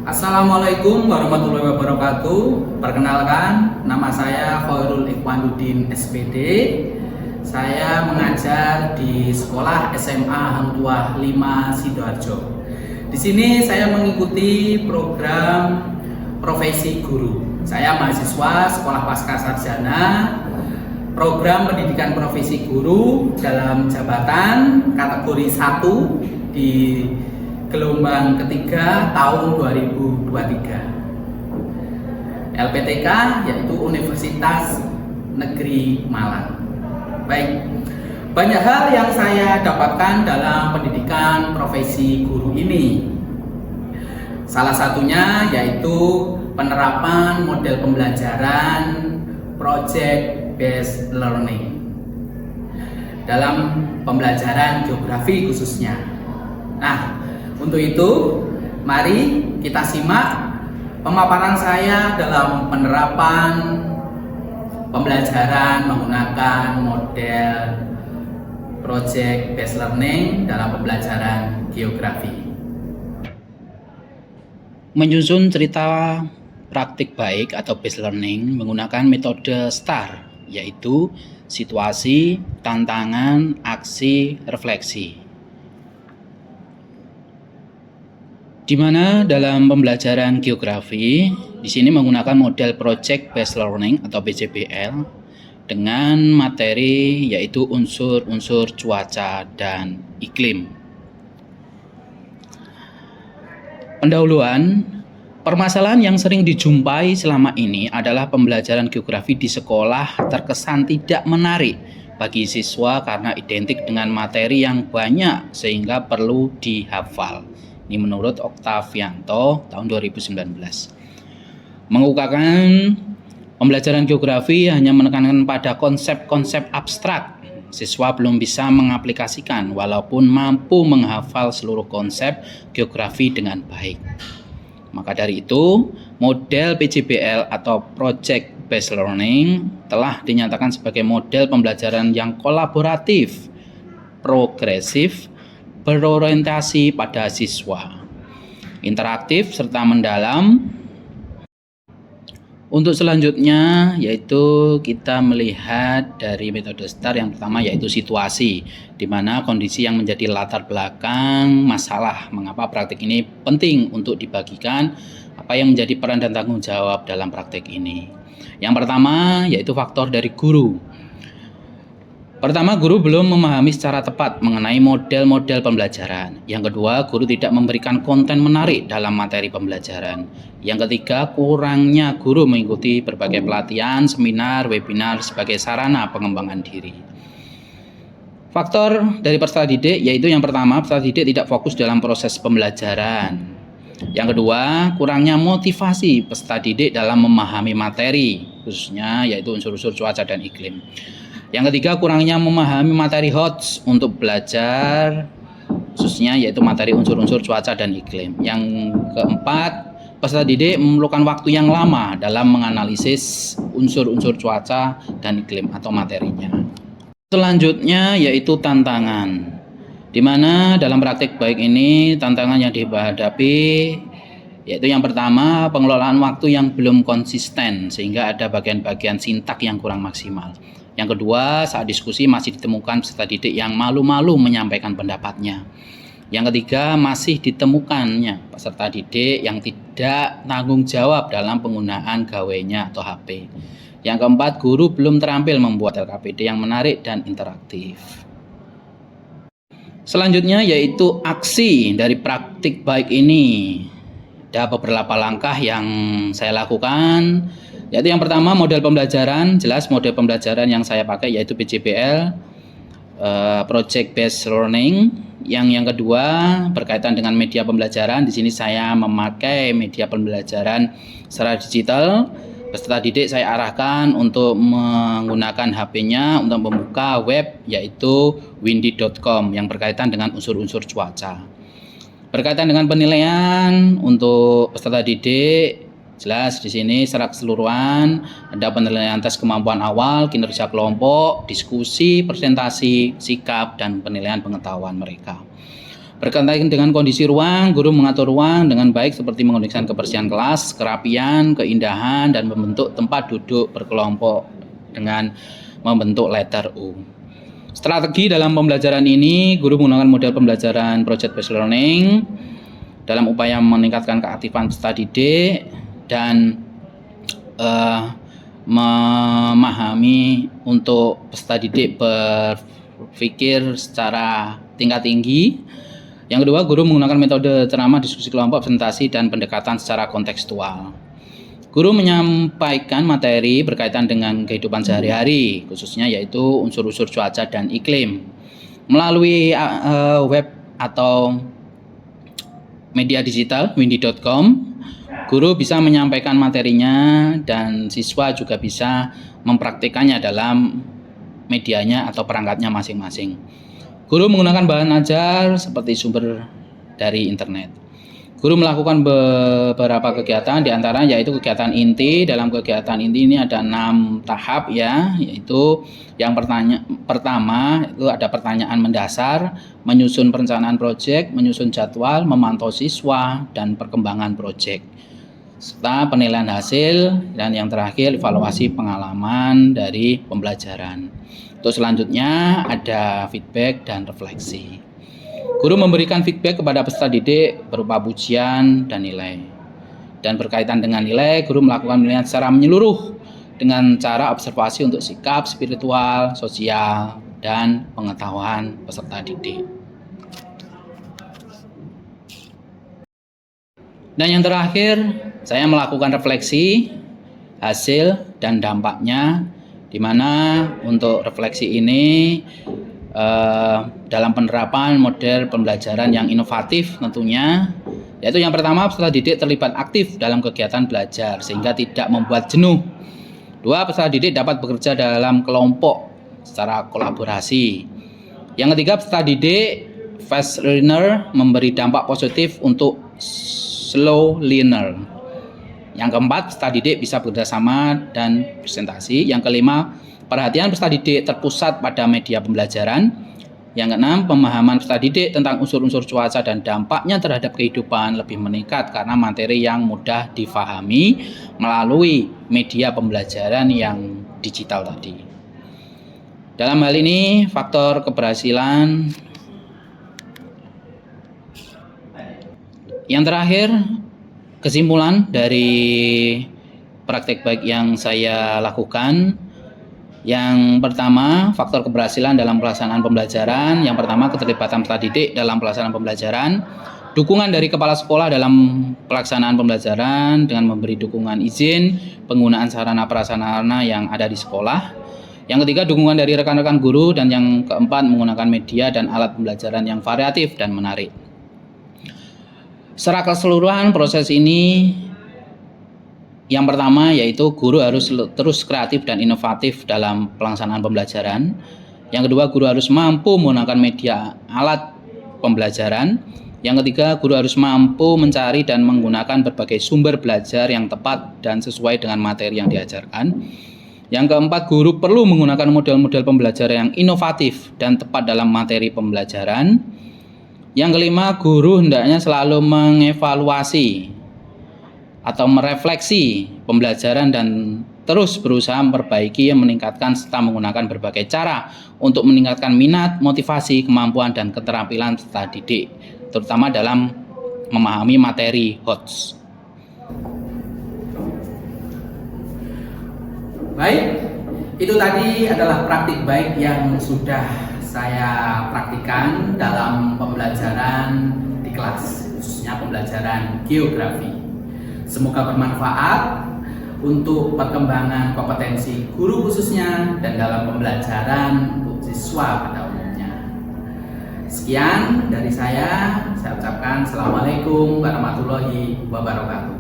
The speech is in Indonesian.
Assalamualaikum warahmatullahi wabarakatuh. Perkenalkan, nama saya Khairul Ikhwanuddin SPD. Saya mengajar di Sekolah SMA Hang Tuah 5 Sidoarjo. Di sini saya mengikuti program profesi guru. Saya mahasiswa Sekolah Pascasarjana, program pendidikan profesi guru dalam jabatan kategori 1 di gelombang ketiga tahun 2023. LPTK yaitu Universitas Negeri Malang. Baik, banyak hal yang saya dapatkan dalam pendidikan profesi guru ini. Salah satunya yaitu penerapan model pembelajaran project based learning dalam pembelajaran geografi khususnya. Nah, untuk itu, mari kita simak pemaparan saya dalam penerapan pembelajaran menggunakan model project based learning dalam pembelajaran geografi. Menyusun cerita praktik baik atau based learning menggunakan metode STAR, yaitu situasi, tantangan, aksi, refleksi. Di mana dalam pembelajaran geografi di sini menggunakan model project based learning atau PJBL dengan materi yaitu unsur-unsur cuaca dan iklim. Pendahuluan, permasalahan yang sering dijumpai selama ini adalah pembelajaran geografi di sekolah terkesan tidak menarik bagi siswa karena identik dengan materi yang banyak sehingga perlu dihafal. Ini menurut Oktavianto tahun 2019. Mengungkapkan pembelajaran geografi hanya menekankan pada konsep-konsep abstrak. Siswa belum bisa mengaplikasikan walaupun mampu menghafal seluruh konsep geografi dengan baik. Maka dari itu, model PJBL atau Project Based Learning telah dinyatakan sebagai model pembelajaran yang kolaboratif, progresif, berorientasi pada siswa, interaktif serta mendalam. Untuk selanjutnya yaitu kita melihat dari metode STAR yang pertama yaitu situasi, di mana kondisi yang menjadi latar belakang masalah mengapa praktik ini penting untuk dibagikan, apa yang menjadi peran dan tanggung jawab dalam praktik ini. Yang pertama yaitu faktor dari guru. Pertama, guru belum memahami secara tepat mengenai model-model pembelajaran. Yang kedua, guru tidak memberikan konten menarik dalam materi pembelajaran. Yang ketiga, kurangnya guru mengikuti berbagai pelatihan, seminar, webinar sebagai sarana pengembangan diri. Faktor dari peserta didik yaitu yang pertama, peserta didik tidak fokus dalam proses pembelajaran. Yang kedua, kurangnya motivasi peserta didik dalam memahami materi, khususnya yaitu unsur-unsur cuaca dan iklim. Yang ketiga, kurangnya memahami materi HOTS untuk belajar, khususnya yaitu materi unsur-unsur cuaca dan iklim. Yang keempat, peserta didik memerlukan waktu yang lama dalam menganalisis unsur-unsur cuaca dan iklim atau materinya. Selanjutnya yaitu tantangan, di mana dalam praktik baik ini tantangan yang dihadapi yaitu yang pertama, pengelolaan waktu yang belum konsisten sehingga ada bagian-bagian sintak yang kurang maksimal. Yang kedua, saat diskusi masih ditemukan peserta didik yang malu-malu menyampaikan pendapatnya. Yang ketiga, masih ditemukannya peserta didik yang tidak tanggung jawab dalam penggunaan gawainya atau HP. Yang keempat, guru belum terampil membuat LKPD yang menarik dan interaktif. Selanjutnya yaitu aksi dari praktik baik ini. Ada beberapa langkah yang saya lakukan. Yaitu yang pertama, model pembelajaran. Jelas model pembelajaran yang saya pakai yaitu PJBL, Project Based Learning. Yang kedua berkaitan dengan media pembelajaran. Di sini saya memakai media pembelajaran secara digital. Peserta didik saya arahkan untuk menggunakan HP-nya untuk membuka web yaitu windy.com yang berkaitan dengan unsur-unsur cuaca. Berkaitan dengan penilaian untuk peserta didik, jelas di sini secara keseluruhan ada penilaian tes kemampuan awal, kinerja kelompok, diskusi, presentasi, sikap, dan penilaian pengetahuan mereka. Berkaitan dengan kondisi ruang, guru mengatur ruang dengan baik seperti mengondisikan kebersihan kelas, kerapian, keindahan, dan membentuk tempat duduk berkelompok dengan membentuk letter U. Strategi dalam pembelajaran ini, guru menggunakan model pembelajaran project based learning dalam upaya meningkatkan keaktifan peserta didik dan memahami untuk peserta didik berpikir secara tingkat tinggi. Yang kedua, guru menggunakan metode ceramah, diskusi kelompok, presentasi, dan pendekatan secara kontekstual. Guru menyampaikan materi berkaitan dengan kehidupan sehari-hari, khususnya yaitu unsur-unsur cuaca dan iklim. Melalui web atau media digital, windy.com, guru bisa menyampaikan materinya dan siswa juga bisa mempraktikannya dalam medianya atau perangkatnya masing-masing. Guru menggunakan bahan ajar seperti sumber dari internet. Guru melakukan beberapa kegiatan, diantaranya yaitu kegiatan inti. Dalam kegiatan inti ini ada 6 tahap ya, yaitu yang pertama itu ada pertanyaan mendasar, menyusun perencanaan proyek, menyusun jadwal, memantau siswa, dan perkembangan proyek, serta penilaian hasil, dan yang terakhir evaluasi pengalaman dari pembelajaran. Untuk selanjutnya ada feedback dan refleksi. Guru memberikan feedback kepada peserta didik berupa pujian dan nilai. Dan berkaitan dengan nilai, guru melakukan penilaian secara menyeluruh dengan cara observasi untuk sikap spiritual, sosial, dan pengetahuan peserta didik. Dan yang terakhir, saya melakukan refleksi hasil dan dampaknya, di mana untuk refleksi ini dalam penerapan model pembelajaran yang inovatif tentunya, yaitu yang pertama, peserta didik terlibat aktif dalam kegiatan belajar sehingga tidak membuat jenuh. 2, peserta didik dapat bekerja dalam kelompok secara kolaborasi. Yang ketiga, peserta didik fast learner memberi dampak positif untuk slow learner. Yang keempat, peserta didik bisa bekerjasama dan presentasi. Yang kelima, perhatian peserta didik terpusat pada media pembelajaran. Yang keenam, pemahaman peserta didik tentang unsur-unsur cuaca dan dampaknya terhadap kehidupan lebih meningkat karena materi yang mudah difahami melalui media pembelajaran yang digital tadi. Dalam hal ini, faktor keberhasilan yang terakhir, kesimpulan dari praktek baik yang saya lakukan. Yang pertama, faktor keberhasilan dalam pelaksanaan pembelajaran. Yang pertama, keterlibatan peserta didik dalam pelaksanaan pembelajaran. Dukungan dari kepala sekolah dalam pelaksanaan pembelajaran dengan memberi dukungan izin penggunaan sarana prasarana yang ada di sekolah. Yang ketiga, dukungan dari rekan-rekan guru. Dan yang keempat, menggunakan media dan alat pembelajaran yang variatif dan menarik. Secara keseluruhan proses ini, yang pertama yaitu guru harus terus kreatif dan inovatif dalam pelaksanaan pembelajaran. Yang kedua, guru harus mampu menggunakan media alat pembelajaran. Yang ketiga, guru harus mampu mencari dan menggunakan berbagai sumber belajar yang tepat dan sesuai dengan materi yang diajarkan. Yang keempat, guru perlu menggunakan model-model pembelajaran yang inovatif dan tepat dalam materi pembelajaran. Yang kelima, guru hendaknya selalu mengevaluasi atau merefleksi pembelajaran dan terus berusaha memperbaiki yang meningkatkan serta menggunakan berbagai cara untuk meningkatkan minat, motivasi, kemampuan, dan keterampilan peserta didik, terutama dalam memahami materi HOTS. Baik, itu tadi adalah praktik baik yang sudah saya praktikan dalam pembelajaran di kelas, khususnya pembelajaran geografi. Semoga bermanfaat untuk perkembangan kompetensi guru khususnya dan dalam pembelajaran untuk siswa pada umumnya. Sekian dari saya ucapkan Assalamualaikum warahmatullahi wabarakatuh.